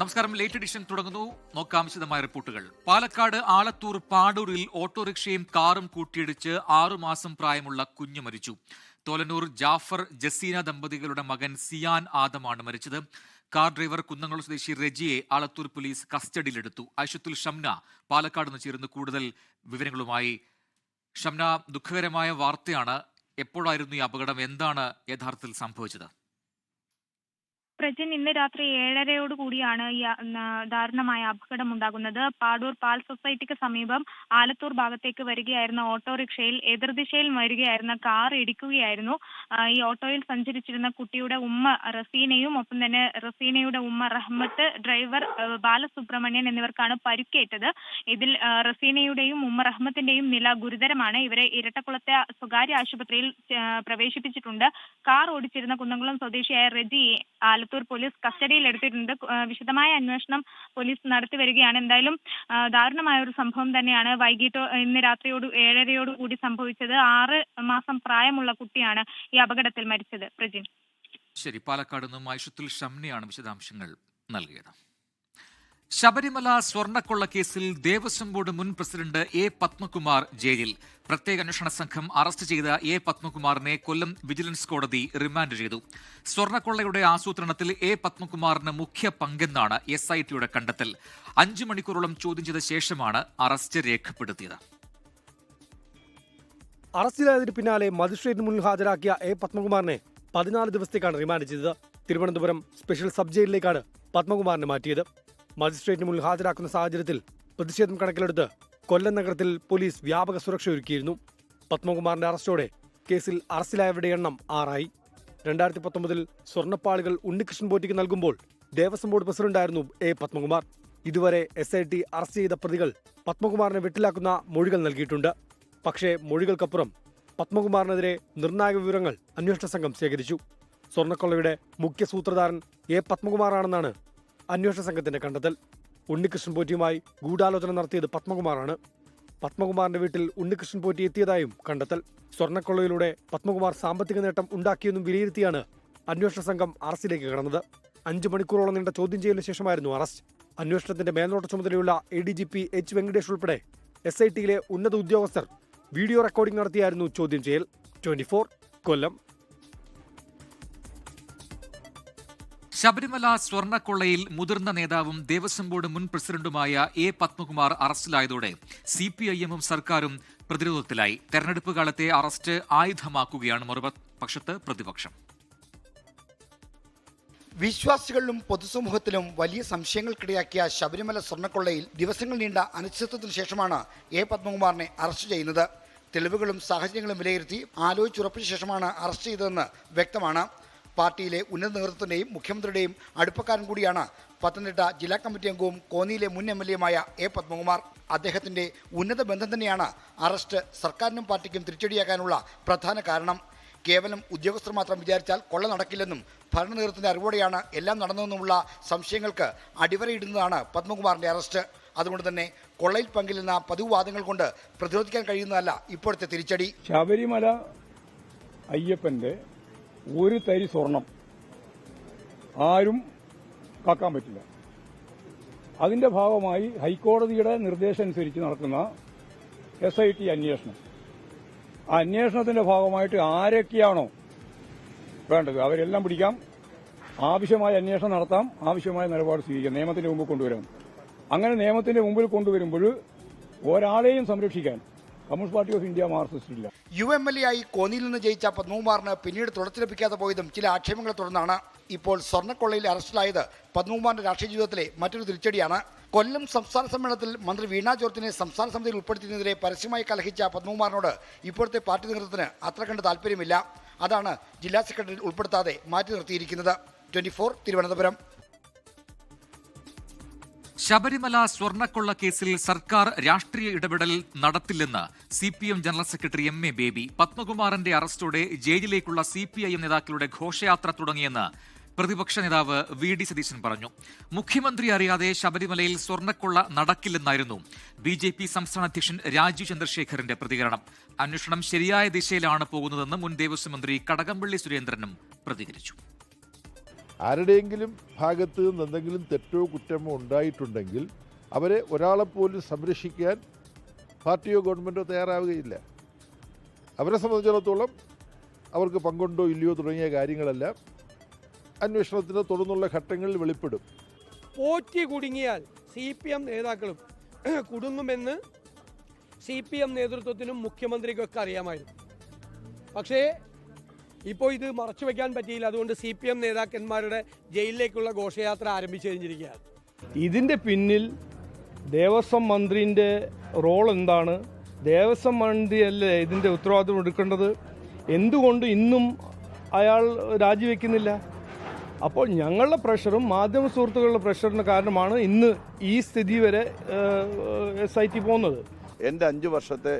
നമസ്കാരം. Late edition തുടങ്ങുന്നു. നോക്കാം വിശദമായ റിപ്പോർട്ടുകൾ. പാലക്കാട് ആലത്തൂർ പാടൂരിൽ ഓട്ടോറിക്ഷയും കാറും കൂട്ടിയിടിച്ച് 6 മാസം പ്രായമുള്ള കുഞ്ഞ് മരിച്ചു. തോലന്നൂർ ജാഫർ ജസീന ദമ്പതികളുടെ മകൻ സിയാൻ ആദമാണ് മരിച്ചത്. കാർ ഡ്രൈവർ കുന്നംകുളം സ്വദേശി റെജിയെ ആലത്തൂർ പോലീസ് കസ്റ്റഡിയിലെടുത്തു. ഐഷത്തുൽ ഷംന പാലക്കാട് നിന്ന് ചേരുന്നു കൂടുതൽ വിവരങ്ങളുമായി. ഷംന, ദുഃഖകരമായ വാർത്തയാണ്. എപ്പോഴായിരുന്നു ഈ അപകടം? എന്താണ് യഥാർത്ഥത്തിൽ സംഭവിച്ചത്? പ്രജിൻ, ഇന്ന് രാത്രി 7:30 കൂടിയാണ് ഈ ദാരുണമായ അപകടം ഉണ്ടാകുന്നത്. പാടൂർ പാൽ സൊസൈറ്റിക്ക് സമീപം ആലത്തൂർ ഭാഗത്തേക്ക് വരികയായിരുന്ന ഓട്ടോറിക്ഷയിൽ എതിർദിശയിൽ വരികയായിരുന്ന കാർ ഇടിക്കുകയായിരുന്നു. ഈ ഓട്ടോയിൽ സഞ്ചരിച്ചിരുന്ന കുട്ടിയുടെ ഉമ്മ റസീനയും ഒപ്പം തന്നെ റസീനയുടെ ഉമ്മ റഹ്മത്ത്, ഡ്രൈവർ ബാലസുബ്രഹ്മണ്യൻ എന്നിവർക്കാണ് പരിക്കേറ്റത്. ഇതിൽ റസീനയുടെയും ഉമ്മ റഹ്മത്തിന്റെയും നില ഗുരുതരമാണ്. ഇവരെ ഇരട്ടക്കുളത്തെ സ്വകാര്യ ആശുപത്രിയിൽ പ്രവേശിപ്പിച്ചിട്ടുണ്ട്. കാർ ഓടിച്ചിരുന്ന കുന്നംകുളം സ്വദേശിയായ റെജിയെ ആലത്തൂർ പോലീസ് കസ്റ്റഡിയിൽ എടുത്തിട്ടുണ്ട്. വിശദമായ അന്വേഷണം പോലീസ് നടത്തി വരികയാണ്. എന്തായാലും ദാരുണമായ ഒരു സംഭവം തന്നെയാണ് വൈകിട്ട് ഇന്ന് രാത്രിയോട് 7:30 കൂടി സംഭവിച്ചത്. 6 മാസം പ്രായമുള്ള കുട്ടിയാണ് ഈ അപകടത്തിൽ മരിച്ചത്. പ്രജിൻ, ശരി. പാലക്കാട് നിന്നും ഐഷത്തുൽ ഷംനയാണ് വിശദാംശങ്ങൾ നൽകിയത്. ശബരിമല സ്വർണ്ണക്കൊള്ള കേസിൽ ദേവസ്വം ബോർഡ് മുൻ പ്രസിഡന്റ് എ പത്മകുമാർ ജയിലിൽ. പ്രത്യേക അന്വേഷണ സംഘം അറസ്റ്റ് ചെയ്ത എ പത്മകുമാറിനെ കൊല്ലം വിജിലൻസ് കോടതി റിമാൻഡ് ചെയ്തു. സ്വർണ്ണക്കൊള്ളയുടെ ആസൂത്രണത്തിൽ എ പത്മകുമാറിന് മുഖ്യ പങ്കെന്നാണ് SITയുടെ കണ്ടെത്തൽ. 5 മണിക്കൂറോളം ചോദ്യം ചെയ്ത ശേഷമാണ് അറസ്റ്റ് രേഖപ്പെടുത്തിയത്. അറസ്റ്റിലായതിന് പിന്നാലെ മജിസ്ട്രേറ്റിന് മുന്നിൽ ഹാജരാക്കിയ എ പത്മകുമാറിനെ 14 ദിവസത്തേക്കാണ് റിമാൻഡ് ചെയ്തത്. തിരുവനന്തപുരം സ്പെഷ്യൽ സബ് ജയിലിലേക്കാണ് പത്മകുമാറിനെ മാറ്റിയത്. മജിസ്ട്രേറ്റിന് മുന്നിൽ ഹാജരാക്കുന്ന സാഹചര്യത്തിൽ പ്രതിഷേധം കണക്കിലെടുത്ത് കൊല്ലം നഗരത്തിൽ പോലീസ് വ്യാപക സുരക്ഷ ഒരുക്കിയിരുന്നു. പത്മകുമാറിന്റെ അറസ്റ്റോടെ കേസിൽ അറസ്റ്റിലായവരുടെ എണ്ണം 6 ആയി. 2019 സ്വർണ്ണപ്പാളികൾ ഉണ്ണികൃഷ്ണൻ പോറ്റിക്ക് നൽകുമ്പോൾ ദേവസ്വം ബോർഡ് പ്രസിഡന്റായിരുന്നു എ പത്മകുമാർ. ഇതുവരെ SIT അറസ്റ്റ് ചെയ്ത പ്രതികൾ പത്മകുമാറിനെ വെട്ടിലാക്കുന്ന മൊഴികൾ നൽകിയിട്ടുണ്ട്. പക്ഷേ മൊഴികൾക്കപ്പുറം പത്മകുമാറിനെതിരെ നിർണായക വിവരങ്ങൾ അന്വേഷണ സംഘം ശേഖരിച്ചു. സ്വർണ്ണക്കൊള്ളയുടെ മുഖ്യ സൂത്രധാരൻ എ പത്മകുമാറാണെന്നാണ് അന്വേഷണ സംഘത്തിന്റെ കണ്ടെത്തൽ. ഉണ്ണികൃഷ്ണൻ പോറ്റിയുമായി ഗൂഢാലോചന നടത്തിയത് പത്മകുമാറാണ്. പത്മകുമാറിന്റെ വീട്ടിൽ ഉണ്ണികൃഷ്ണൻ പോറ്റി എത്തിയതായും കണ്ടെത്തൽ. സ്വർണ്ണക്കൊള്ളയിലൂടെ പത്മകുമാർ സാമ്പത്തിക നേട്ടം ഉണ്ടാക്കിയെന്നും വിലയിരുത്തിയാണ് അന്വേഷണ സംഘം അറസ്റ്റിലേക്ക് കടന്നത്. 5 മണിക്കൂറോളം നീണ്ട ചോദ്യം ചെയ്യലിന് ശേഷമായിരുന്നു അറസ്റ്റ്. അന്വേഷണത്തിന്റെ മേൽനോട്ട ചുമതലയുള്ള ADGP H വെങ്കടേഷ് ഉൾപ്പെടെ SITയിലെ ഉന്നത ഉദ്യോഗസ്ഥർ വീഡിയോ റെക്കോർഡിംഗ് നടത്തിയായിരുന്നു ചോദ്യം ചെയ്യൽ. 24 കൊല്ലം. ശബരിമല സ്വർണ്ണക്കൊള്ളയിൽ മുതിർന്ന നേതാവും ദേവസ്വം ബോർഡ് മുൻ പ്രസിഡന്റുമായ എ പത്മകുമാർ അറസ്റ്റിലായതോടെ CPIM-ഉം സർക്കാരും പ്രതിരോധത്തിലായി. തെരഞ്ഞെടുപ്പ് കാലത്തെ അറസ്റ്റ് ആയുധമാക്കുകയാണ് മറുപക്ഷത്ത് പ്രതിപക്ഷം. വിശ്വാസികളിലും പൊതുസമൂഹത്തിലും വലിയ സംശയങ്ങൾക്കിടയാക്കിയ ശബരിമല സ്വർണ്ണക്കൊള്ളയിൽ ദിവസങ്ങൾ നീണ്ട അനിശ്ചിതത്വത്തിന് ശേഷമാണ് എ പത്മകുമാറിനെ അറസ്റ്റ് ചെയ്യുന്നത്. തെളിവുകളും സാഹചര്യങ്ങളും വിലയിരുത്തി ആലോചിച്ചുറപ്പിച്ച ശേഷമാണ് അറസ്റ്റ് ചെയ്തതെന്ന് വ്യക്തമാണ്. പാർട്ടിയിലെ ഉന്നത നേതൃത്വത്തിന്റെയും മുഖ്യമന്ത്രിയുടെയും അടുപ്പക്കാരൻ കൂടിയാണ് പത്തനംതിട്ട ജില്ലാ കമ്മിറ്റി അംഗവും കോന്നിയിലെ മുൻ MLA-യുമായ എ പത്മകുമാർ. അദ്ദേഹത്തിന്റെ ഉന്നത ബന്ധം തന്നെയാണ് അറസ്റ്റ് സർക്കാരിനും പാർട്ടിക്കും തിരിച്ചടിയാക്കാനുള്ള പ്രധാന കാരണം. കേവലം ഉദ്യോഗസ്ഥർ മാത്രം വിചാരിച്ചാൽ കൊള്ള നടക്കില്ലെന്നും ഭരണ നേതൃത്വത്തിന്റെ അറിവോടെയാണ് എല്ലാം നടന്നതെന്നുമുള്ള സംശയങ്ങൾക്ക് അടിവരയിടുന്നതാണ് പത്മകുമാറിന്റെ അറസ്റ്റ്. അതുകൊണ്ട് തന്നെ കൊള്ളയിൽ പങ്കില്ലെന്ന പതിവ് വാദങ്ങൾ കൊണ്ട് പ്രതിരോധിക്കാൻ കഴിയുന്നതല്ല ഇപ്പോഴത്തെ തിരിച്ചടി. ശബരിമല അയ്യപ്പന്റെ ഒരു തരി സ്വർണം ആരും കാക്കാൻ പറ്റില്ല. അതിന്റെ ഭാഗമായി ഹൈക്കോടതിയുടെ നിർദ്ദേശം അനുസരിച്ച് നടക്കുന്ന SIT അന്വേഷണം, ആ അന്വേഷണത്തിന്റെ ഭാഗമായിട്ട് ആരൊക്കെയാണോ വേണ്ടത് അവരെല്ലാം പിടിക്കാം, ആവശ്യമായ അന്വേഷണം നടത്താം, ആവശ്യമായ നിലപാട് സ്വീകരിക്കാം, നിയമത്തിന്റെ മുമ്പിൽ കൊണ്ടുവരാം. അങ്ങനെ നിയമത്തിന്റെ മുമ്പിൽ കൊണ്ടുവരുമ്പോൾ ഒരാളെയും സംരക്ഷിക്കാൻ communist party of India Marxist ഇല്ല. MLA ആയി കോന്നിയിൽ നിന്ന് ജയിച്ച പത്മകുമാറിന് പിന്നീട് തുടർച്ച ലഭിക്കാതെ പോയതും ചില ആക്ഷേപങ്ങളെ തുടർന്നാണ്. ഇപ്പോൾ സ്വർണ്ണക്കൊള്ളയിൽ അറസ്റ്റിലായത് പത്മകുമാറിന്റെ രാഷ്ട്രീയ ജീവിതത്തിലെ മറ്റൊരു തിരിച്ചടിയാണ്. കൊല്ലം സംസ്ഥാന സമ്മേളനത്തിൽ മന്ത്രി വീണ ജോർജിനെ സംസ്ഥാന സമിതിയിൽ ഉൾപ്പെടുത്തിയതിനെതിരെ പരസ്യമായി കലഹിച്ച പത്മകുമാറിനോട് ഇപ്പോഴത്തെ പാർട്ടി നേതൃത്വത്തിന് അത്ര കണ്ട് താല്പര്യമില്ല. അതാണ് ജില്ലാ സെക്രട്ടറിയിൽ ഉൾപ്പെടുത്താതെ മാറ്റി നിർത്തിയിരിക്കുന്നത്. 24 തിരുവനന്തപുരം. ശബരിമല സ്വർണ്ണക്കൊള്ള കേസിൽ സർക്കാർ രാഷ്ട്രീയ ഇടപെടൽ നടത്തില്ലെന്ന് CPM general secretary MA Baby. പത്മകുമാറിന്റെ അറസ്റ്റോടെ ജയിലിലേക്കുള്ള CPIM നേതാക്കളുടെ ഘോഷയാത്ര തുടങ്ങിയെന്ന് പ്രതിപക്ഷ നേതാവ് VD സതീശൻ പറഞ്ഞു. മുഖ്യമന്ത്രി അറിയാതെ ശബരിമലയിൽ സ്വർണ്ണക്കൊള്ള നടക്കില്ലെന്നായിരുന്നു BJP സംസ്ഥാന അധ്യക്ഷൻ രാജീവ് ചന്ദ്രശേഖറിന്റെ പ്രതികരണം. അന്വേഷണം ശരിയായ ദിശയിലാണ് പോകുന്നതെന്ന് മുൻ ദേവസ്വം മന്ത്രി കടകംപള്ളി സുരേന്ദ്രനും പ്രതികരിച്ചു. ആരുടെയെങ്കിലും ഭാഗത്ത് നിന്ന് എന്തെങ്കിലും തെറ്റോ കുറ്റമോ ഉണ്ടായിട്ടുണ്ടെങ്കിൽ അവരെ ഒരാളെപ്പോലും സംരക്ഷിക്കാൻ പാർട്ടിയോ ഗവൺമെൻറ്റോ തയ്യാറാവുകയില്ല. അവരെ സംബന്ധിച്ചിടത്തോളം അവർക്ക് പങ്കുണ്ടോ ഇല്ലയോ തുടങ്ങിയ കാര്യങ്ങളെല്ലാം അന്വേഷണത്തിന് തുടർന്നുള്ള ഘട്ടങ്ങളിൽ വെളിപ്പെടും. പോറ്റി കുടുങ്ങിയാൽ CPM നേതാക്കളും കുടുങ്ങുമെന്ന് CPM നേതൃത്വത്തിനും മുഖ്യമന്ത്രിക്കൊക്കെ അറിയാമായിരുന്നു. പക്ഷേ ഇപ്പോൾ ഇത് മറച്ചു വയ്ക്കാൻ പറ്റിയില്ല. അതുകൊണ്ട് CPM നേതാക്കന്മാരുടെ ജയിലിലേക്കുള്ള ഘോഷയാത്ര ആരംഭിച്ചു കഴിഞ്ഞിരിക്കുകയാണ്. ഇതിൻ്റെ പിന്നിൽ ദേവസ്വം മന്ത്രിൻ്റെ റോൾ എന്താണ്? ദേവസ്വം മന്ത്രിയല്ലേ ഇതിൻ്റെ ഉത്തരവാദിത്വം എടുക്കേണ്ടത്? എന്തുകൊണ്ട് ഇന്നും അയാൾ രാജിവെക്കുന്നില്ല? അപ്പോൾ ഞങ്ങളുടെ പ്രഷറും മാധ്യമ സുഹൃത്തുക്കളുടെ പ്രഷറിന് കാരണമാണ് ഇന്ന് ഈ സ്ഥിതി വരെ SIT പോകുന്നത്. എൻ്റെ 5 വർഷത്തെ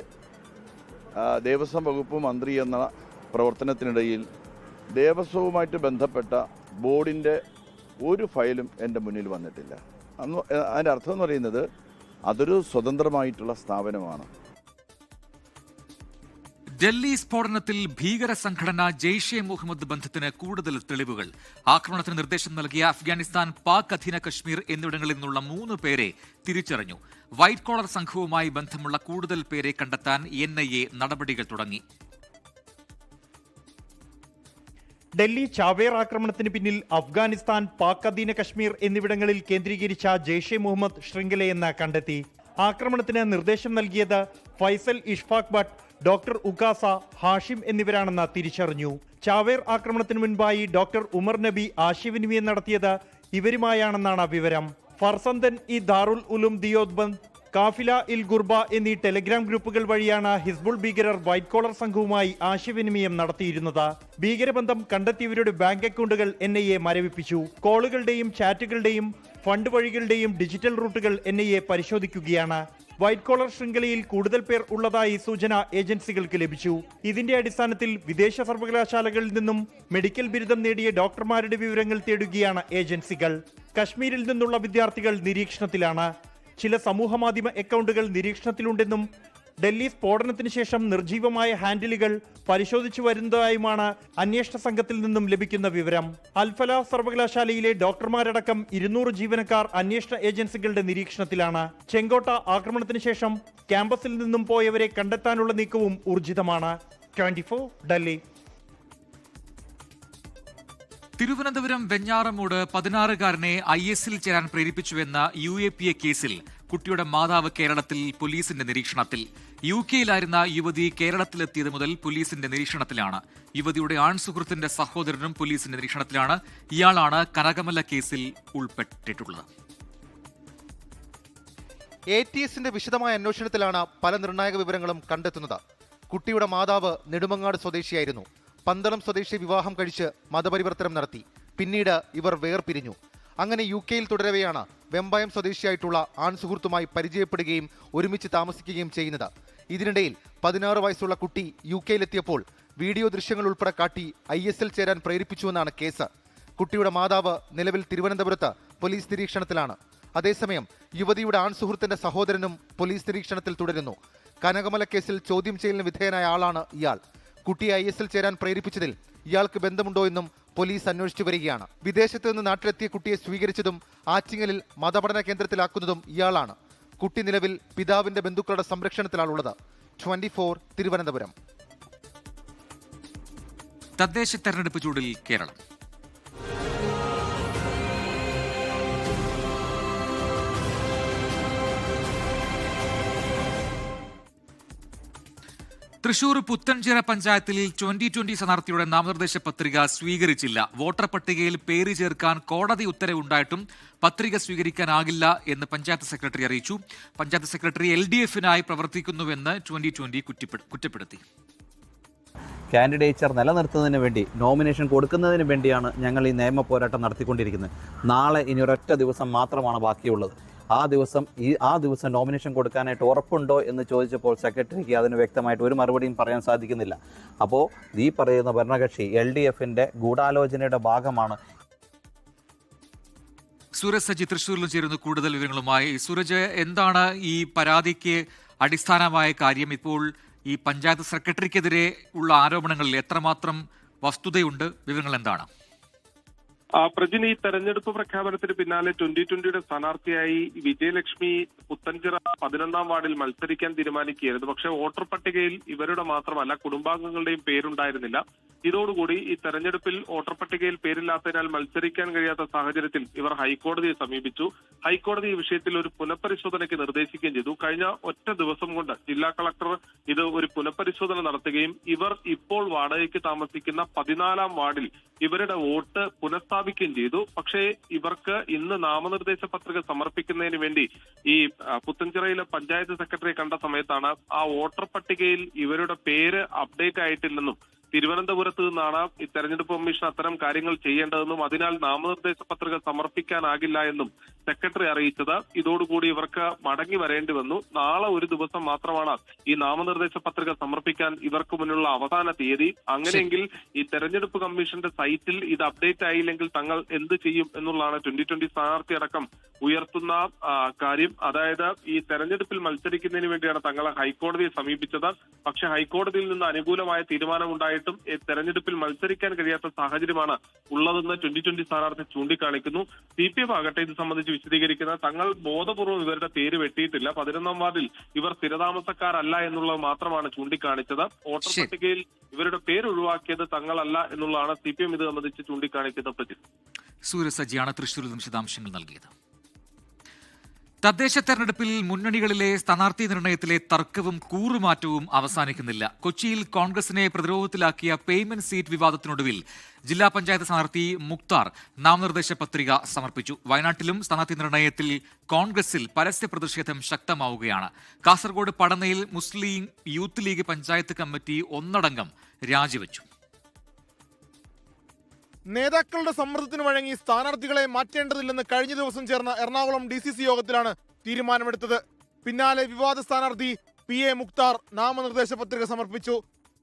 ദേവസ്വം വകുപ്പ് മന്ത്രി എന്ന പ്രവർത്തനത്തിനിടയിൽ ദേവസ്വവുമായിട്ട് ബന്ധപ്പെട്ട ബോർഡിൻ്റെ ഒരു ഫയലും എൻ്റെ മുന്നിൽ വന്നിട്ടില്ല. അതിൻ്റെ അർത്ഥം എന്ന് പറയുന്നത് അതൊരു സ്വതന്ത്രമായിട്ടുള്ള സ്ഥാപനമാണ്. ഡൽഹി സ്ഫോടനത്തിൽ ഭീകര സംഘടന ജെയ്ഷെ മുഹമ്മദ് ബന്ധത്തിന് കൂടുതൽ തെളിവുകൾ. ആക്രമണത്തിന് നിർദ്ദേശം നൽകിയ അഫ്ഗാനിസ്ഥാൻ, പാക് അധീന കശ്മീർ എന്നിവിടങ്ങളിൽ നിന്നുള്ള 3 പേരെ തിരിച്ചറിഞ്ഞു. വൈറ്റ് കോളർ സംഘവുമായി ബന്ധമുള്ള കൂടുതൽ പേരെ കണ്ടെത്താൻ NIA നടപടികൾ തുടങ്ങി. ഡൽഹി ചാവേർ ആക്രമണത്തിന് പിന്നിൽ അഫ്ഗാനിസ്ഥാൻ, പാക് അധീന കശ്മീർ എന്നിവിടങ്ങളിൽ കേന്ദ്രീകരിച്ച ജെയ്ഷെ മുഹമ്മദ് ശൃംഖലയെന്ന് കണ്ടെത്തി. ആക്രമണത്തിന് നിർദ്ദേശം നൽകിയത് ഫൈസൽ ഇഷ്ഫാഖ് ഭട്ട്, ഡോക്ടർ ഉക്കാസ, ഹാഷിം എന്നിവരാണെന്ന് തിരിച്ചറിഞ്ഞു. ചാവേർ ആക്രമണത്തിന് മുൻപായി ഡോക്ടർ ഉമർ നബി ആശയവിനിമയം നടത്തിയത് ഇവരുമായാണെന്നാണ് വിവരം. ഫർസന്തൻ ഇ ദാറുൽ ഉലൂം ദിയോദ്ബന്ദ്, കാഫില ഇൽ ഗുർബ എന്നീ ടെലഗ്രാം ഗ്രൂപ്പുകൾ വഴിയാണ് ഹിസ്ബുൾ ഭീകരർ വൈറ്റ് കോളർ സംഘവുമായി ആശയവിനിമയം നടത്തിയിരുന്നത്. ഭീകരബന്ധം കണ്ടെത്തിയവരുടെ ബാങ്ക് അക്കൗണ്ടുകൾ NIA മരവിപ്പിച്ചു. കോളുകളുടെയും ചാറ്റുകളുടെയും ഫണ്ട് വഴികളുടെയും ഡിജിറ്റൽ റൂട്ടുകൾ NIA പരിശോധിക്കുകയാണ്. വൈറ്റ് കോളർ ശൃംഖലയിൽ കൂടുതൽ പേർ ഉള്ളതായി സൂചന ഏജൻസികൾക്ക് ലഭിച്ചു. ഇതിന്റെ അടിസ്ഥാനത്തിൽ വിദേശ സർവകലാശാലകളിൽ നിന്നും മെഡിക്കൽ ബിരുദം നേടിയ ഡോക്ടർമാരുടെ വിവരങ്ങൾ തേടുകയാണ് ഏജൻസികൾ. കശ്മീരിൽ നിന്നുള്ള വിദ്യാർത്ഥികൾ നിരീക്ഷണത്തിലാണ്. ചില സമൂഹമാധ്യമ അക്കൗണ്ടുകൾ നിരീക്ഷണത്തിലുണ്ടെന്നും ഡൽഹി സ്ഫോടനത്തിന് ശേഷം നിർജീവമായ ഹാൻഡിലുകൾ പരിശോധിച്ചു വരുന്നതായുമാണ് അന്വേഷണ സംഘത്തിൽ നിന്നും ലഭിക്കുന്ന വിവരം. അൽഫല സർവകലാശാലയിലെ ഡോക്ടർമാരടക്കം 200 ജീവനക്കാർ അന്വേഷണ ഏജൻസികളുടെ നിരീക്ഷണത്തിലാണ്. ചെങ്കോട്ട ആക്രമണത്തിന് ശേഷം ക്യാമ്പസിൽ നിന്നും പോയവരെ കണ്ടെത്താനുള്ള നീക്കവും ഊർജിതമാണ്. 24 ഡൽഹി. തിരുവനന്തപുരം വെഞ്ഞാറമൂട് 16-കാരനെ IS-ൽ ചേരാൻ പ്രേരിപ്പിച്ചുവെന്ന UAPA കേസിൽ കുട്ടിയുടെ മാതാവ് കേരളത്തിൽ പോലീസിന്റെ നിരീക്ഷണത്തിൽ. UK-യിലായിരുന്ന യുവതി കേരളത്തിലെത്തിയത് മുതൽ പോലീസിന്റെ നിരീക്ഷണത്തിലാണ്. യുവതിയുടെ ആൺസുഹൃത്തിന്റെ സഹോദരനും പോലീസിന്റെ നിരീക്ഷണത്തിലാണ്. ഇയാളാണ് കനകമല കേസിൽ ഉൾപ്പെട്ടിട്ടുള്ളത്. ATSന്റെ വിശദമായ അന്വേഷണത്തിലാണ് പല നിർണായക വിവരങ്ങളും കണ്ടെത്തുന്നത്. കുട്ടിയുടെ മാതാവ് നെടുമങ്ങാട് സ്വദേശിയായിരുന്നു. പന്തളം സ്വദേശി വിവാഹം കഴിച്ച് മതപരിവർത്തനം നടത്തി. പിന്നീട് ഇവർ വേർപിരിഞ്ഞു. അങ്ങനെ UK-യിൽ തുടരവെയാണ് വെമ്പായം സ്വദേശിയായിട്ടുള്ള ആൺസുഹൃത്തുമായി പരിചയപ്പെടുകയും ഒരുമിച്ച് താമസിക്കുകയും ചെയ്യുന്നത്. ഇതിനിടയിൽ 16 വയസ്സുള്ള കുട്ടി UK-യിലെത്തിയപ്പോൾ വീഡിയോ ദൃശ്യങ്ങൾ ഉൾപ്പെടെ കാട്ടി IS-ൽ ചേരാൻ പ്രേരിപ്പിച്ചുവെന്നാണ് കേസ്. കുട്ടിയുടെ മാതാവ് നിലവിൽ തിരുവനന്തപുരത്ത് പോലീസ് നിരീക്ഷണത്തിലാണ്. അതേസമയം യുവതിയുടെ ആൺസുഹൃത്തിന്റെ സഹോദരനും പോലീസ് നിരീക്ഷണത്തിൽ തുടരുന്നു. കനകമല കേസിൽ ചോദ്യം ചെയ്യലിന് വിധേയനായ ആളാണ് ഇയാൾ. കുട്ടിയെ IS-ൽ ചേരാൻ പ്രേരിപ്പിച്ചതിൽ ഇയാൾക്ക് ബന്ധമുണ്ടോ എന്നും പോലീസ് അന്വേഷിച്ചു വരികയാണ്. വിദേശത്ത് നിന്ന് നാട്ടിലെത്തിയ കുട്ടിയെ സ്വീകരിച്ചതും ആറ്റിങ്ങലിൽ മതപഠന കേന്ദ്രത്തിലാക്കുന്നതും ഇയാളാണ്. കുട്ടി നിലവിൽ പിതാവിന്റെ ബന്ധുക്കളുടെ സംരക്ഷണത്തിലാണുള്ളത്. 24 തിരുവനന്തപുരം. തദ്ദേശ തെരഞ്ഞെടുപ്പ് ചൂടിൽ കേരളം. തൃശൂർ പുത്തൻചിറ പഞ്ചായത്തിൽ 2020 സ്ഥാനാർത്ഥിയുടെ നാമനിർദ്ദേശ പത്രിക സ്വീകരിച്ചില്ല. വോട്ടർ പട്ടികയിൽ പേര് ചേർക്കാൻ കോടതി ഉത്തരവുണ്ടായിട്ടും പത്രിക സ്വീകരിക്കാനാകില്ല എന്ന് പഞ്ചായത്ത് സെക്രട്ടറി അറിയിച്ചു. പഞ്ചായത്ത് സെക്രട്ടറി LDF-നായി പ്രവർത്തിക്കുന്നുവെന്ന് 2020 കുറ്റപ്പെടുത്തി. കാൻഡിഡേച്ചർ നിലനിർത്തുന്നതിന് വേണ്ടി, നോമിനേഷൻ കൊടുക്കുന്നതിന് വേണ്ടിയാണ് ഞങ്ങൾ ഈ നിയമ പോരാട്ടം നടത്തിക്കൊണ്ടിരിക്കുന്നത്. നാളെ ഇനി ഒരൊറ്റ ദിവസം മാത്രമാണ് ബാക്കിയുള്ളത്. ആ ദിവസം നോമിനേഷൻ കൊടുക്കാനായിട്ട് ഉറപ്പുണ്ടോ എന്ന് ചോദിച്ചപ്പോൾ സെക്രട്ടറിക്ക് അതിന് വ്യക്തമായിട്ട് ഒരു മറുപടിയും പറയാൻ സാധിക്കുന്നില്ല. അപ്പോൾ ഈ പറയുന്ന ഭരണകക്ഷി LDF-ന്റെ ഗൂഢാലോചനയുടെ ഭാഗമാണ്. സൂരജ് സജി തൃശ്ശൂരിൽ ചേരുന്നു കൂടുതൽ വിവരങ്ങളുമായി. സൂരജ്, എന്താണ് ഈ പരാതിക്ക് അടിസ്ഥാനമായ കാര്യം? ഇപ്പോൾ ഈ പഞ്ചായത്ത് സെക്രട്ടറിക്കെതിരെ ഉള്ള ആരോപണങ്ങളിൽ എത്രമാത്രം വസ്തുതയുണ്ട്? വിവരങ്ങൾ എന്താണ്? പ്രജിൻ, ഈ തെരഞ്ഞെടുപ്പ് പ്രഖ്യാപനത്തിന് പിന്നാലെ 2020 സ്ഥാനാർത്ഥിയായി വിജയലക്ഷ്മി പുത്തൻചിറ 11ാം വാർഡിൽ മത്സരിക്കാൻ തീരുമാനിക്കുകയായിരുന്നു. പക്ഷേ വോട്ടർ പട്ടികയിൽ ഇവരുടെ മാത്രമല്ല കുടുംബാംഗങ്ങളുടെയും പേരുണ്ടായിരുന്നില്ല. ഇതോടുകൂടി ഈ തെരഞ്ഞെടുപ്പിൽ വോട്ടർ പട്ടികയിൽ പേരില്ലാത്തതിനാൽ മത്സരിക്കാൻ കഴിയാത്ത സാഹചര്യത്തിൽ ഇവർ ഹൈക്കോടതിയെ സമീപിച്ചു. ഹൈക്കോടതി ഈ വിഷയത്തിൽ ഒരു പുനഃപരിശോധനയ്ക്ക് നിർദ്ദേശിക്കുകയും ചെയ്തു. കഴിഞ്ഞ ഒറ്റ ദിവസം കൊണ്ട് ജില്ലാ കളക്ടർ ഇത് ഒരു പുനഃപരിശോധന നടത്തുകയും ഇവർ ഇപ്പോൾ വാടകയ്ക്ക് താമസിക്കുന്ന 14ാം വാർഡിൽ ഇവരുടെ വോട്ട് പുനഃസ്ഥാപിക്കുകയും ചെയ്തു. പക്ഷേ ഇവർക്ക് ഇന്ന് നാമനിർദ്ദേശ പത്രിക സമർപ്പിക്കുന്നതിന് വേണ്ടി ഈ പുത്തൻചിറയിലെ പഞ്ചായത്ത് സെക്രട്ടറിയെ കണ്ട സമയത്താണ് ആ വോട്ടർ പട്ടികയിൽ ഇവരുടെ പേര് അപ്ഡേറ്റ് ആയിട്ടില്ലെന്നും തിരുവനന്തപുരത്ത് നിന്നാണ് ഈ തെരഞ്ഞെടുപ്പ് കമ്മീഷൻ അത്തരം കാര്യങ്ങൾ ചെയ്യേണ്ടതെന്നും അതിനാൽ നാമനിർദ്ദേശ പത്രിക സമർപ്പിക്കാനാകില്ല എന്നും സെക്രട്ടറി അറിയിച്ചത്. ഇതോടുകൂടി ഇവർക്ക് മടങ്ങി വരേണ്ടി വന്നു. നാളെ ഒരു ദിവസം മാത്രമാണ് ഈ നാമനിർദ്ദേശ പത്രിക സമർപ്പിക്കാൻ ഇവർക്ക് മുന്നിലുള്ള അവസാന തീയതി. അങ്ങനെയെങ്കിൽ ഈ തെരഞ്ഞെടുപ്പ് കമ്മീഷന്റെ സൈറ്റിൽ ഇത് അപ്ഡേറ്റ് ആയില്ലെങ്കിൽ തങ്ങൾ എന്ത് ചെയ്യും എന്നുള്ളതാണ് 2020 സ്ഥാനാർത്ഥി അടക്കം ഉയർത്തുന്ന കാര്യം. അതായത് ഈ തെരഞ്ഞെടുപ്പിൽ മത്സരിക്കുന്നതിന് വേണ്ടിയാണ് തങ്ങൾ ഹൈക്കോടതിയെ സമീപിച്ചത്. പക്ഷെ ഹൈക്കോടതിയിൽ നിന്ന് അനുകൂലമായ തീരുമാനമുണ്ടായിട്ടും തെരഞ്ഞെടുപ്പിൽ മത്സരിക്കാൻ കഴിയാത്ത സാഹചര്യമാണ് ഉള്ളതെന്ന് 2020 സ്ഥാനാർത്ഥി ചൂണ്ടിക്കാണിക്കുന്നു. CPM ആകട്ടെ ഇത് സംബന്ധിച്ച് വിശദീകരിക്കുന്നത് തങ്ങൾ ബോധപൂർവ്വം ഇവരുടെ പേര് വെട്ടിയിട്ടില്ല. 11ാം വാർഡിൽ ഇവർ സ്ഥിരതാമസക്കാരല്ല എന്നുള്ളത് മാത്രമാണ് ചൂണ്ടിക്കാണിച്ചത്. വോട്ടർ പട്ടികയിൽ ഇവരുടെ പേര് ഒഴിവാക്കിയത് തങ്ങളല്ല എന്നുള്ളതാണ് CPM ഇത് സംബന്ധിച്ച് ചൂണ്ടിക്കാണിക്കുന്ന പ്രതി. സൂര്യസജിയാണ് തൃശ്ശൂരിൽ നിന്ന് വിശദാംശങ്ങൾ നൽകിയത്. തദ്ദേശ തെരഞ്ഞെടുപ്പിൽ മുന്നണികളിലെ സ്ഥാനാർത്ഥി നിർണയത്തിലെ തർക്കവും കൂറുമാറ്റവും അവസാനിക്കുന്നില്ല. കൊച്ചിയിൽ കോൺഗ്രസിനെ പ്രതിരോധത്തിലാക്കിയ പേയ്മെന്റ് സീറ്റ് വിവാദത്തിനൊടുവിൽ ജില്ലാ പഞ്ചായത്ത് സ്ഥാനാർത്ഥി മുക്താർ നാമനിർദ്ദേശ പത്രിക സമർപ്പിച്ചു. വയനാട്ടിലും സ്ഥാനാർത്ഥി നിർണയത്തിൽ കോൺഗ്രസിൽ പരസ്യ പ്രതിഷേധം ശക്തമാവുകയാണ്. കാസർഗോഡ് പടന്നയിൽ മുസ്ലിം യൂത്ത് ലീഗ് പഞ്ചായത്ത് കമ്മിറ്റി ഒന്നടങ്കം രാജിവെച്ചു. നേതാക്കളുടെ സമ്മർദ്ദത്തിന് വഴങ്ങി സ്ഥാനാർത്ഥികളെ മാറ്റേണ്ടതില്ലെന്ന് കഴിഞ്ഞ ദിവസം ചേർന്ന എറണാകുളം DCC യോഗത്തിലാണ് തീരുമാനമെടുത്തത്. പിന്നാലെ വിവാദ സ്ഥാനാർത്ഥി PA മുക്താർ നാമനിർദ്ദേശ പത്രിക സമർപ്പിച്ചു.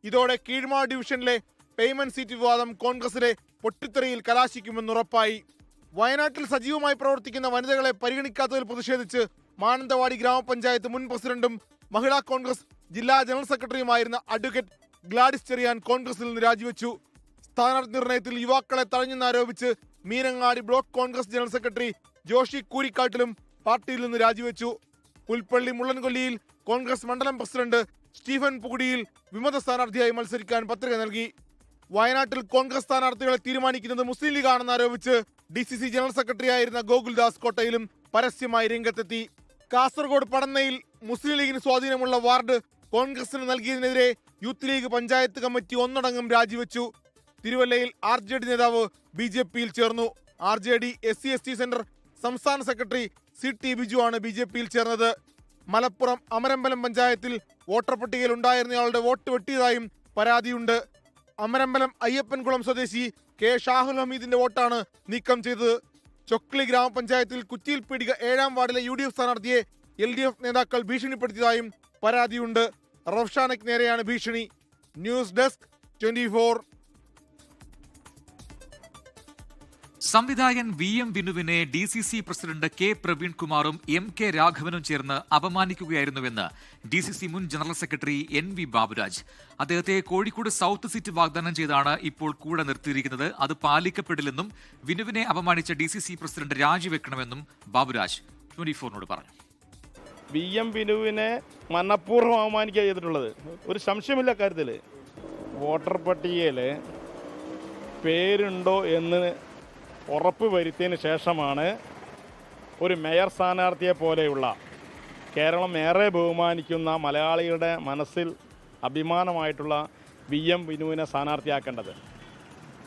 ഇതോടെ കീഴ്മാട് ഡിവിഷനിലെ പേയ്മെന്റ് സീറ്റ് വിവാദം കോൺഗ്രസിലെ പൊട്ടിത്തെറിയിൽ കലാശിക്കുമെന്നുറപ്പായി. വയനാട്ടിൽ സജീവമായി പ്രവർത്തിക്കുന്ന വനിതകളെ പരിഗണിക്കാത്തതിൽ പ്രതിഷേധിച്ച് മാനന്തവാടി ഗ്രാമപഞ്ചായത്ത് മുൻ പ്രസിഡന്റും മഹിളാ കോൺഗ്രസ് ജില്ലാ ജനറൽ സെക്രട്ടറിയുമായിരുന്ന അഡ്വക്കേറ്റ് ഗ്ലാഡിസ് ചെറിയാൻ കോൺഗ്രസിൽ നിന്ന് രാജിവെച്ചു. സ്ഥാനാർത്ഥി നിർണയത്തിൽ യുവാക്കളെ തഴഞ്ഞെന്നാരോപിച്ച് Meenangadi block Congress general secretary Joshi കൂരിക്കാട്ടിലും പാർട്ടിയിൽ നിന്ന് രാജിവെച്ചു. പുൽപ്പള്ളി മുള്ളൻകൊല്ലിയിൽ കോൺഗ്രസ് മണ്ഡലം പ്രസിഡന്റ് സ്റ്റീഫൻ പുകുടിയിൽ വിമത സ്ഥാനാർത്ഥിയായി മത്സരിക്കാൻ പത്രിക നൽകി. വയനാട്ടിൽ കോൺഗ്രസ് സ്ഥാനാർത്ഥികളെ തീരുമാനിക്കുന്നത് മുസ്ലിം ലീഗ് ആണെന്നാരോപിച്ച് DCC ജനറൽ സെക്രട്ടറി ആയിരുന്ന ഗോകുൽദാസ് കോട്ടയിലും പരസ്യമായി രംഗത്തെത്തി. കാസർഗോഡ് പടന്നയിൽ മുസ്ലിം ലീഗിന് സ്വാധീനമുള്ള വാർഡ് കോൺഗ്രസിന് നൽകിയതിനെതിരെ യൂത്ത് ലീഗ് പഞ്ചായത്ത് കമ്മിറ്റി ഒന്നടങ്കം രാജിവെച്ചു. തിരുവല്ലയിൽ RJD നേതാവ് BJPയിൽ ചേർന്നു. RJD SC/ST സെന്റർ സംസ്ഥാന സെക്രട്ടറി CT ബിജു ആണ് BJPയിൽ ചേർന്നത്. മലപ്പുറം അമരമ്പലം പഞ്ചായത്തിൽ വോട്ടർ പട്ടികയിൽ ഉണ്ടായിരുന്നയാളുടെ വോട്ട് വെട്ടിയതായും പരാതിയുണ്ട്. അമരമ്പലം അയ്യപ്പൻകുളം സ്വദേശി K ഷാഹുൽ ഹമീദിന്റെ വോട്ടാണ് നീക്കം ചെയ്തത്. ചൊക്ലി ഗ്രാമപഞ്ചായത്തിൽ കുറ്റിയിൽ പീടിക 7ാം വാർഡിലെ UDF സ്ഥാനാർത്ഥിയെ LDF നേതാക്കൾ ഭീഷണിപ്പെടുത്തിയതായും പരാതിയുണ്ട്. റഫ്ഷാനയ്ക്ക് നേരെയാണ് ഭീഷണി. News desk 24. സംവിധായകൻ VM വിനുവിനെ DCC president K പ്രവീൺകുമാറും MK രാഘവനും ചേർന്ന് അപമാനിക്കുകയായിരുന്നുവെന്ന് DCC മുൻ ജനറൽ സെക്രട്ടറി NV ബാബുരാജ്. അദ്ദേഹത്തെ കോഴിക്കോട് സൗത്ത് സീറ്റ് വാഗ്ദാനം ചെയ്താണ് ഇപ്പോൾ കൂടെ നിർത്തിയിരിക്കുന്നത്. അത് പാലിക്കപ്പെടില്ലെന്നും വിനുവിനെ അപമാനിച്ച DCC പ്രസിഡന്റ് രാജിവെക്കണമെന്നും ബാബുരാജ് 24നോട് പറഞ്ഞു. VM വിനുവിനെ മനഃപൂർവ്വം അപമാനിക്കുക ചെയ്തിട്ടുള്ളത്. ഒരു സംശയമില്ല കാര്യത്തിൽ. വോട്ടർ പട്ടികയിൽ പേരുണ്ടോ എന്ന് ഉറപ്പ് വരുത്തിയതിന് ശേഷമാണ് ഒരു മേയർ സ്ഥാനാർത്ഥിയെ പോലെയുള്ള കേരളം ഏറെ ബഹുമാനിക്കുന്ന മലയാളികളുടെ മനസ്സിൽ അഭിമാനമായിട്ടുള്ള VM വിനുവിനെ സ്ഥാനാർത്ഥിയാക്കേണ്ടത്.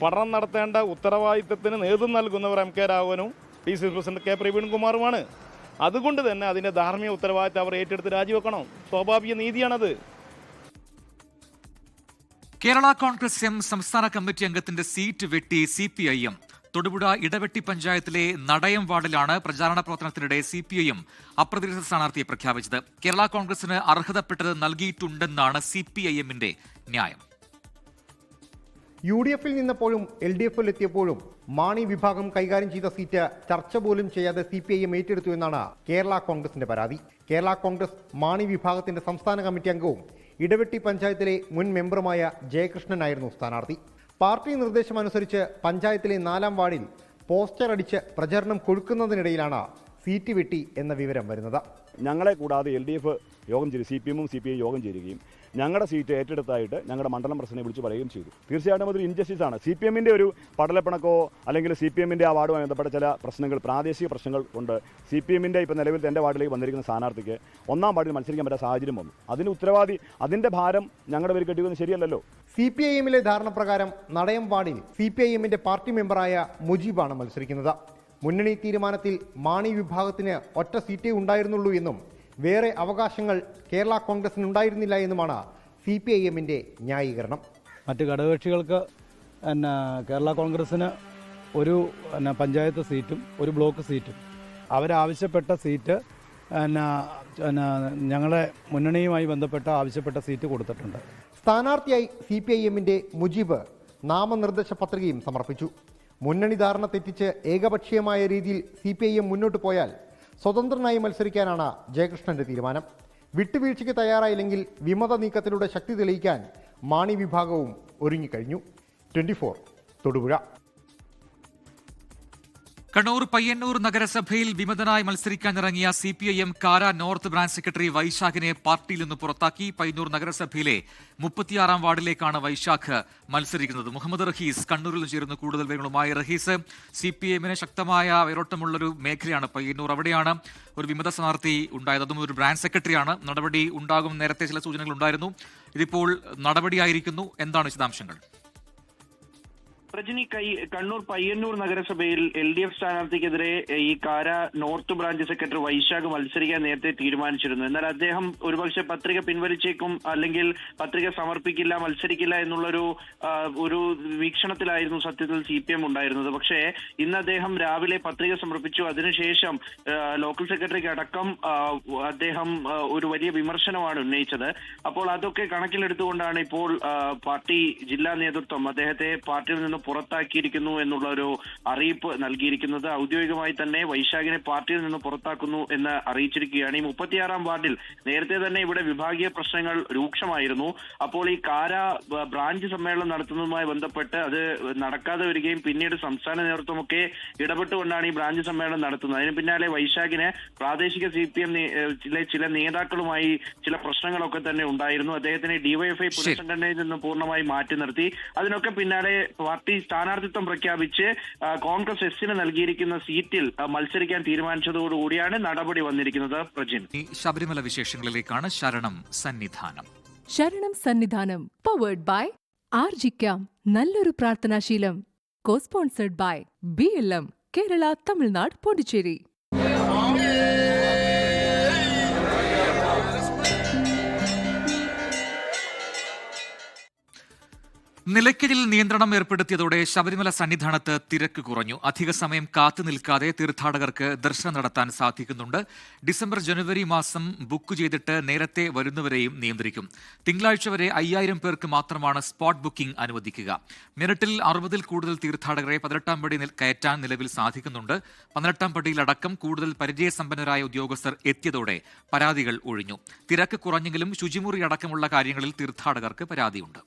പഠനം നടത്തേണ്ട ഉത്തരവാദിത്തത്തിന് നേതൃത്വം നൽകുന്നവർ MK രാഘവനും DCC പ്രസിഡന്റ് K പ്രവീൺകുമാറുമാണ്. അതുകൊണ്ട് തന്നെ അതിൻ്റെ ധാർമ്മിക ഉത്തരവാദിത്തം അവർ ഏറ്റെടുത്ത് രാജിവെക്കണം. സ്വാഭാവിക നീതിയാണത്. കേരള കോൺഗ്രസ് M സംസ്ഥാന കമ്മിറ്റി അംഗത്തിന്റെ സീറ്റ് വെട്ടി CPIM. തൊടുപുഴ ഇടവെട്ടി പഞ്ചായത്തിലെ നടയം വാർഡിലാണ് പ്രചാരണ പ്രവർത്തനത്തിനിടെ CPIM അപ്രതിഷ്ഠിത സ്ഥാനാർത്ഥിയെ പ്രഖ്യാപിച്ചത്. കേരള കോൺഗ്രസിന് അർഹതപ്പെട്ടത് നൽകിയിട്ടുണ്ടെന്നാണ് CPIMന്റെ ന്യായം. UDFിൽ നിന്നപ്പോഴും LDFിൽ എത്തിയപ്പോഴും മാണി വിഭാഗം കൈകാര്യം ചെയ്ത സീറ്റ് ചർച്ച പോലും ചെയ്യാതെ CPIM ഏറ്റെടുത്തു എന്നാണ് കേരള കോൺഗ്രസിന്റെ പരാതി. കേരള കോൺഗ്രസ് മാണി വിഭാഗത്തിന്റെ സംസ്ഥാന കമ്മിറ്റി അംഗവും ഇടവെട്ടി പഞ്ചായത്തിലെ മുൻ മെമ്പറുമായ ജയകൃഷ്ണനായിരുന്നു സ്ഥാനാർത്ഥി. പാർട്ടി നിർദ്ദേശമനുസരിച്ച് പഞ്ചായത്തിലെ 4ാം വാർഡിൽ പോസ്റ്റർ അടിച്ച് പ്രചരണം കൊഴുക്കുന്നതിനിടയിലാണ് സീറ്റ് വെട്ടി എന്ന വിവരം വരുന്നത്. ഞങ്ങളെ കൂടാതെ LDF യോഗം ചേരും, CPM ഉം CPI യോഗം ചേരുകയും ഞങ്ങളുടെ സീറ്റ് ഏറ്റെടുത്തായിട്ട് ഞങ്ങളുടെ മണ്ഡലം പ്രസിഡന്റിനെ വിളിച്ച് പറയുകയും ചെയ്തു. തീർച്ചയായിട്ടും അതൊരു ഇൻജസ്റ്റിസ് ആണ്. CPMന്റെ ഒരു പടലപ്പിണക്കോ അല്ലെങ്കിൽ CPMന്റെ ആ വാർഡുമായി ബന്ധപ്പെട്ട ചില പ്രശ്നങ്ങൾ, പ്രാദേശിക പ്രശ്നങ്ങൾ കൊണ്ട് CPMന്റെ ഇപ്പോൾ നിലവിൽ എൻ്റെ വാർഡിലേക്ക് വന്നിരിക്കുന്ന സ്ഥാനാർത്ഥിക്ക് 1-ാം വാർഡിൽ മത്സരിക്കാൻ പറ്റാത്ത സാഹചര്യം വന്നു. അതിന് ഉത്തരവാദി, അതിൻ്റെ ഭാരം ഞങ്ങളുടെ പേര് കെട്ടിവെക്കുന്നത് ശരിയല്ലല്ലോ. CPIMലെ ധാരണ പ്രകാരം നടയം വാർഡിൽ CPIMന്റെ പാർട്ടി മെമ്പറായ മുജീബാണ് മത്സരിക്കുന്നത്. മുന്നണി തീരുമാനത്തിൽ മാണി വിഭാഗത്തിന് ഒറ്റ സീറ്റേ ഉണ്ടായിരുന്നുള്ളൂ എന്നും വേറെ അവകാശങ്ങൾ കേരള കോൺഗ്രസിന് ഉണ്ടായിരുന്നില്ല എന്നുമാണ് CPIMന്റെ ന്യായീകരണം. മറ്റ് ഘടകകക്ഷികൾക്ക് കേരള കോൺഗ്രസിന് ഒരു പഞ്ചായത്ത് സീറ്റും ഒരു ബ്ലോക്ക് സീറ്റും അവരാവശ്യപ്പെട്ട സീറ്റ് ഞങ്ങളെ മുന്നണിയുമായി ബന്ധപ്പെട്ട ആവശ്യപ്പെട്ട സീറ്റ് കൊടുത്തിട്ടുണ്ട്. സ്ഥാനാർത്ഥിയായി CPIMന്റെ മുജീബ് നാമനിർദ്ദേശ പത്രികയും സമർപ്പിച്ചു. മുന്നണി ധാരണ തെറ്റിച്ച് ഏകപക്ഷീയമായ രീതിയിൽ CPIM മുന്നോട്ട് പോയാൽ സ്വതന്ത്രനായി മത്സരിക്കാനാണ് ജയകൃഷ്ണന്റെ തീരുമാനം. വിട്ടുവീഴ്ചയ്ക്ക് തയ്യാറായില്ലെങ്കിൽ വിമത നീക്കത്തിലൂടെ ശക്തി തെളിയിക്കാൻ മാണി വിഭാഗവും ഒരുങ്ങിക്കഴിഞ്ഞു. 24 തൊടുപുഴ. കണ്ണൂർ പയ്യന്നൂർ നഗരസഭയിൽ വിമതനായി മത്സരിക്കാനിറങ്ങിയ CPIM കാര നോർത്ത് ബ്രാഞ്ച് സെക്രട്ടറി വൈശാഖിനെ പാർട്ടിയിൽ നിന്ന് പുറത്താക്കി. പയ്യന്നൂർ നഗരസഭയിലെ 36-ാം വാർഡിലേക്കാണ് വൈശാഖ് മത്സരിക്കുന്നത്. മുഹമ്മദ് റഹീസ് കണ്ണൂരിൽ നിന്ന് ചേരുന്ന കൂടുതൽ വിവരങ്ങളുമായി. റഹീസ്, CPIMന് ശക്തമായ വേരോട്ടമുള്ളൊരു മേഖലയാണ് പയ്യന്നൂർ. അവിടെയാണ് ഒരു വിമത സ്ഥാനാർത്ഥി ഉണ്ടായത്, അതും ഒരു ബ്രാഞ്ച് സെക്രട്ടറിയാണ്. നടപടി ഉണ്ടാകും നേരത്തെ ചില സൂചനകൾ ഉണ്ടായിരുന്നു. ഇതിപ്പോൾ നടപടിയായിരിക്കുന്നു. എന്താണ് വിശദാംശങ്ങൾ? പ്രജനി, കണ്ണൂർ പയ്യന്നൂർ നഗരസഭയിൽ LDF സ്ഥാനാർത്ഥിക്കെതിരെ ഈ കാര നോർത്ത് ബ്രാഞ്ച് സെക്രട്ടറി വൈശാഖ് മത്സരിക്കാൻ നേരത്തെ തീരുമാനിച്ചിരുന്നു. എന്നാൽ അദ്ദേഹം ഒരുപക്ഷെ പത്രിക പിൻവലിച്ചേക്കും, അല്ലെങ്കിൽ പത്രിക സമർപ്പിക്കില്ല, മത്സരിക്കില്ല എന്നുള്ളൊരു വീക്ഷണത്തിലായിരുന്നു സത്യത്തിൽ CPM ഉണ്ടായിരുന്നത്. പക്ഷേ ഇന്ന് അദ്ദേഹം രാവിലെ പത്രിക സമർപ്പിച്ചു. അതിനുശേഷം ലോക്കൽ സെക്രട്ടറിക്ക് അടക്കം അദ്ദേഹം ഒരു വലിയ വിമർശനമാണ് ഉന്നയിച്ചത്. അപ്പോൾ അതൊക്കെ കണക്കിലെടുത്തുകൊണ്ടാണ് ഇപ്പോൾ പാർട്ടി ജില്ലാ നേതൃത്വം അദ്ദേഹത്തെ പാർട്ടിയിൽ നിന്ന് പുറത്താക്കിയിരിക്കുന്നു എന്നുള്ള ഒരു അറിയിപ്പ് നൽകിയിരിക്കുന്നത്. ഔദ്യോഗികമായി തന്നെ വൈശാഖിനെ പാർട്ടിയിൽ നിന്ന് പുറത്താക്കുന്നു എന്ന് അറിയിച്ചിരിക്കുകയാണ്. ഈ 36-ാം വാർഡിൽ നേരത്തെ തന്നെ ഇവിടെ വിഭാഗീയ പ്രശ്നങ്ങൾ രൂക്ഷമായിരുന്നു. അപ്പോൾ ഈ കാര ബ്രാഞ്ച് സമ്മേളനം നടത്തുന്നതുമായി ബന്ധപ്പെട്ട് അത് നടക്കാതെ വരികയും പിന്നീട് സംസ്ഥാന നേതൃത്വമൊക്കെ ഇടപെട്ടുകൊണ്ടാണ് ഈ ബ്രാഞ്ച് സമ്മേളനം നടത്തുന്നത്. അതിന് പിന്നാലെ വൈശാഖിന് പ്രാദേശിക CPM ചില നേതാക്കളുമായി ചില പ്രശ്നങ്ങളൊക്കെ തന്നെ ഉണ്ടായിരുന്നു. അദ്ദേഹത്തിന് DYFI പുനഃസംഘടനയിൽ നിന്ന് പൂർണ്ണമായി മാറ്റി നിർത്തി. അതിനൊക്കെ പിന്നാലെ പാർട്ടി സ്ഥാനാർത്ഥിത്വം പ്രഖ്യാപിച്ച് കോൺഗ്രസ് എസിന് നൽകിയിരിക്കുന്ന സീറ്റിൽ മത്സരിക്കാൻ തീരുമാനിച്ചതോടുകൂടിയാണ് നടപടി വന്നിരിക്കുന്നത്. പ്രജിൻ, ശബരിമല വിശേഷങ്ങളിലേക്കാണ് ശരണം സന്നിധാനം. ശരണം സന്നിധാനം പവേർഡ് ബൈ ആർജിക്കാം നല്ലൊരു പ്രാർത്ഥനാശീലം. കോസ്പോൺസർഡ് ബൈ BLM കേരള, തമിഴ്നാട്, പോണ്ടിച്ചേരി. നിലയ്ക്കലിൽ നിയന്ത്രണം ഏർപ്പെടുത്തിയതോടെ ശബരിമല സന്നിധാനത്ത് തിരക്ക് കുറഞ്ഞു. അധിക സമയം കാത്തു നിൽക്കാതെ തീർത്ഥാടകർക്ക് ദർശനം നടത്താൻ സാധിക്കുന്നുണ്ട്. ഡിസംബർ ജനുവരി മാസം ബുക്ക് ചെയ്തിട്ട് നേരത്തെ വരുന്നവരെയും നിയന്ത്രിക്കും. തിങ്കളാഴ്ച വരെ 5000 പേർക്ക് മാത്രമാണ് സ്പോട്ട് ബുക്കിംഗ് അനുവദിക്കുക. മിനിറ്റിൽ 60-ൽ കൂടുതൽ തീർത്ഥാടകരെ 18-ാം പടി കയറ്റാൻ നിലവിൽ സാധിക്കുന്നുണ്ട്. 18-ാം പടിയിലടക്കം കൂടുതൽ പരിചയസമ്പന്നരായ ഉദ്യോഗസ്ഥർ എത്തിയതോടെ പരാതികൾ ഒഴിഞ്ഞു. തിരക്ക് കുറഞ്ഞെങ്കിലും ശുചിമുറി അടക്കമുള്ള കാര്യങ്ങളിൽ തീർത്ഥാടകർക്ക് പരാതിയുണ്ട്.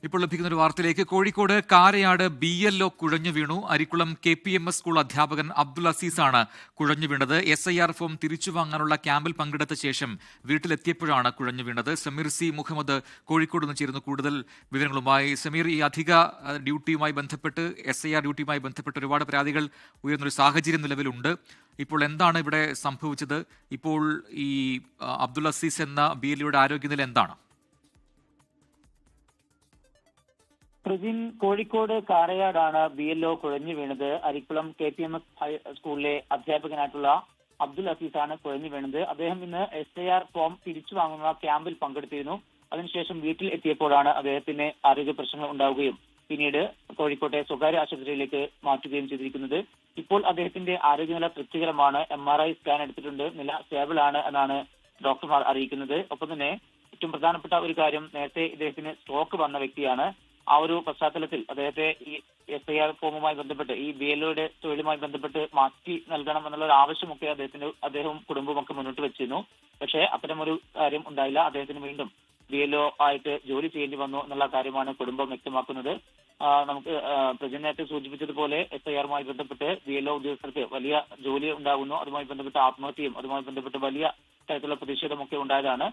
ഇപ്പോൾ ലഭിക്കുന്ന ഒരു വാർത്തയിലേക്ക്. കോഴിക്കോട് കാരയാട് BLO കുഴഞ്ഞു വീണു. അരിക്കുളം KPMS സ്കൂൾ അധ്യാപകൻ അബ്ദുൽ അസീസാണ് കുഴഞ്ഞു വീണത്. SIR ഫോം തിരിച്ചു വാങ്ങാനുള്ള ക്യാമ്പിൽ പങ്കെടുത്ത ശേഷം വീട്ടിലെത്തിയപ്പോഴാണ് കുഴഞ്ഞു വീണത്. സമീർ C മുഹമ്മദ് കോഴിക്കോട് നിന്ന് ചേരുന്നു കൂടുതൽ വിവരങ്ങളുമായി. സമീർ, ഈ അധിക ഡ്യൂട്ടിയുമായി ബന്ധപ്പെട്ട് SIR ഡ്യൂട്ടിയുമായി ബന്ധപ്പെട്ട് ഒരുപാട് പരാതികൾ ഉയർന്നൊരു സാഹചര്യം നിലവിലുണ്ട്. ഇപ്പോൾ എന്താണ് ഇവിടെ സംഭവിച്ചത്? ഇപ്പോൾ ഈ അബ്ദുൽ അസീസ് എന്ന BLOയുടെ ആരോഗ്യനില എന്താണ്? പ്രജിൻ, കോഴിക്കോട് കാരയാടാണ് BLO കുഴഞ്ഞു വീണത്. അരിക്കുളം KPMS സ്കൂളിലെ അധ്യാപകനായിട്ടുള്ള അബ്ദുൽ അസീസാണ് കുഴഞ്ഞു വീണത്. അദ്ദേഹം ഇന്ന് SIR ഫോം തിരിച്ചു വാങ്ങുന്ന ക്യാമ്പിൽ പങ്കെടുത്തിരുന്നു. അതിനുശേഷം വീട്ടിൽ എത്തിയപ്പോഴാണ് അദ്ദേഹത്തിന് ആരോഗ്യ പ്രശ്നങ്ങൾ ഉണ്ടാവുകയും പിന്നീട് കോഴിക്കോട്ടെ സ്വകാര്യ ആശുപത്രിയിലേക്ക് മാറ്റുകയും ചെയ്തിരിക്കുന്നത്. ഇപ്പോൾ അദ്ദേഹത്തിന്റെ ആരോഗ്യനില തൃപ്തികരമാണ്. MRI സ്കാൻ എടുത്തിട്ടുണ്ട്. നില സ്റ്റേബിൾ ആണ് എന്നാണ് ഡോക്ടർമാർ അറിയിക്കുന്നത്. ഒപ്പം തന്നെ ഏറ്റവും പ്രധാനപ്പെട്ട ഒരു കാര്യം, നേരത്തെ ഇദ്ദേഹത്തിന് സ്ട്രോക്ക് വന്ന വ്യക്തിയാണ്. ആ ഒരു പശ്ചാത്തലത്തിൽ അദ്ദേഹത്തെ ഈ SIR ഫോമുമായി ബന്ധപ്പെട്ട് ഈ BLOയുടെ തൊഴിലുമായി ബന്ധപ്പെട്ട് മാറ്റി നൽകണം എന്നുള്ള ഒരു ആവശ്യമൊക്കെ അദ്ദേഹവും കുടുംബമൊക്കെ മുന്നോട്ട് വെച്ചിരുന്നു. പക്ഷേ അത്തരമൊരു കാര്യം ഉണ്ടായില്ല. അദ്ദേഹത്തിന് വീണ്ടും BLO ആയിട്ട് ജോലി ചെയ്യേണ്ടി വന്നു എന്നുള്ള കാര്യമാണ് കുടുംബം വ്യക്തമാക്കുന്നത്. നമുക്ക് പ്രജിൻ നേരത്തെ സൂചിപ്പിച്ചതുപോലെ SIR-മായി ബന്ധപ്പെട്ട് BLO ഉദ്യോഗസ്ഥർക്ക് വലിയ ജോലി ഉണ്ടാകുന്നു. അതുമായി ബന്ധപ്പെട്ട് ആത്മഹത്യയും അതുമായി ബന്ധപ്പെട്ട് വലിയ തരത്തിലുള്ള പ്രതിഷേധമൊക്കെ ഉണ്ടായതാണ്.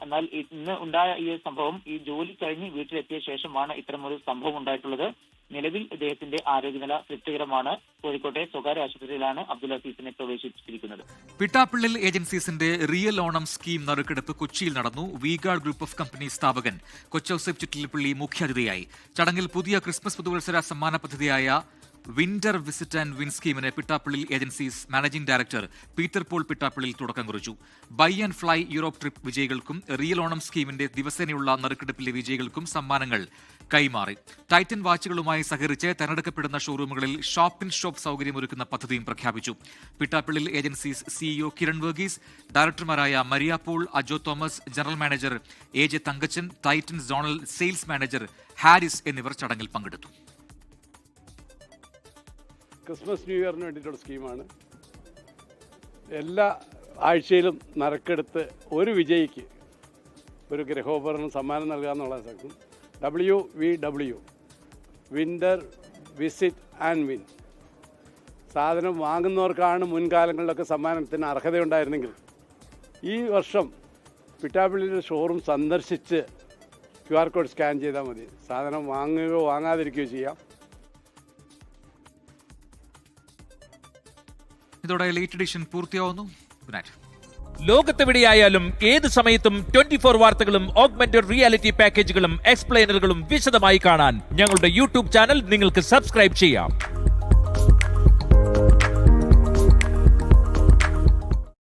എന്നാൽ ഇന്ന് ഉണ്ടായ ഈ സംഭവം ഈ ജോലി കഴിഞ്ഞ് വീട്ടിലെത്തിയ ശേഷമാണ് ഇത്തരമൊരു സംഭവം ഉണ്ടായിട്ടുള്ളത്. നിലവിൽ ഇദ്ദേഹത്തിന്റെ ആരോഗ്യനില തൃപ്തികരമാണ്. കോഴിക്കോട്ടെ സ്വകാര്യ ആശുപത്രിയിലാണ് അബ്ദുൽ അസീസിനെ പ്രവേശിപ്പിച്ചിരിക്കുന്നത്. പിട്ടാപ്പിള്ളിൽ ഏജൻസീസിന്റെ റിയൽ ഓണം സ്കീം നറുക്കെടുപ്പ് കൊച്ചിയിൽ നടന്നു. വീഗാർഡ് ഗ്രൂപ്പ് ഓഫ് കമ്പനി സ്ഥാപകൻ കൊച്ചൌസേപ്പ് ചിറ്റിലപ്പള്ളി മുഖ്യാതിഥിയായി. ചടങ്ങിൽ പുതിയ ക്രിസ്മസ് പുതുവത്സര സമ്മാന പദ്ധതിയായ വിന്റർ വിസിറ്റ് ആൻഡ് വിൻ സ്കീമിന് Pittappillil agencies managing director Peter Paul Pittappillil തുടക്കം കുറിച്ചു. Buy and fly Europe trip വിജയികൾക്കും റിയൽ ഓണം സ്കീമിന്റെ ദിവസേനയുള്ള നറുക്കെടുപ്പിലെ വിജയികൾക്കും സമ്മാനങ്ങൾ കൈമാറി. ടൈറ്റൻ വാച്ചുകളുമായി സഹകരിച്ച് തെരഞ്ഞെടുക്കപ്പെടുന്ന ഷോറൂമുകളിൽ ഷോപ്പ് ഇൻ ഷോപ്പ് സൗകര്യമൊരുക്കുന്ന പദ്ധതിയും പ്രഖ്യാപിച്ചു. പിട്ടാപ്പിള്ളിൽ ഏജൻസീസ് CEO കിരൺ വർഗീസ്, ഡയറക്ടർമാരായ Maria Paul, Ajo Thomas, general manager AJ Thankachan, Titan zonal sales manager Haris എന്നിവർ ചടങ്ങിൽ പങ്കെടുത്തു. ക്രിസ്മസ് ന്യൂ ഇയറിന് വേണ്ടിയിട്ടുള്ള സ്കീമാണ്. എല്ലാ ആഴ്ചയിലും നറുക്കെടുത്ത് ഒരു വിജയിക്ക് ഒരു ഗൃഹോപകരണം സമ്മാനം നൽകുക എന്നുള്ള സംഘം WVW winter visit and win. സാധനം വാങ്ങുന്നവർക്കാണ് മുൻകാലങ്ങളിലൊക്കെ സമ്മാനത്തിന് അർഹതയുണ്ടായിരുന്നെങ്കിൽ ഈ വർഷം പിട്ടാപ്പിള്ളിയുടെ ഷോറൂം സന്ദർശിച്ച് QR കോഡ് സ്കാൻ ചെയ്താൽ മതി. സാധനം വാങ്ങുകയോ വാങ്ങാതിരിക്കുകയോ ചെയ്യാം. ഇതോടെ ലേറ്റ് എഡിഷൻ പൂർത്തിയാവുന്നു. Good night. ലോകത്തെവിടെയായാലും ഏത് സമയത്തും 24 വാർത്തകളും ഓഗ്മെന്റഡ് റിയാലിറ്റി പാക്കേജുകളും എക്സ്പ്ലെയിനറുകളും വിശദമായി കാണാൻ ഞങ്ങളുടെ YouTube ചാനൽ നിങ്ങൾക്ക് സബ്സ്ക്രൈബ് ചെയ്യാം.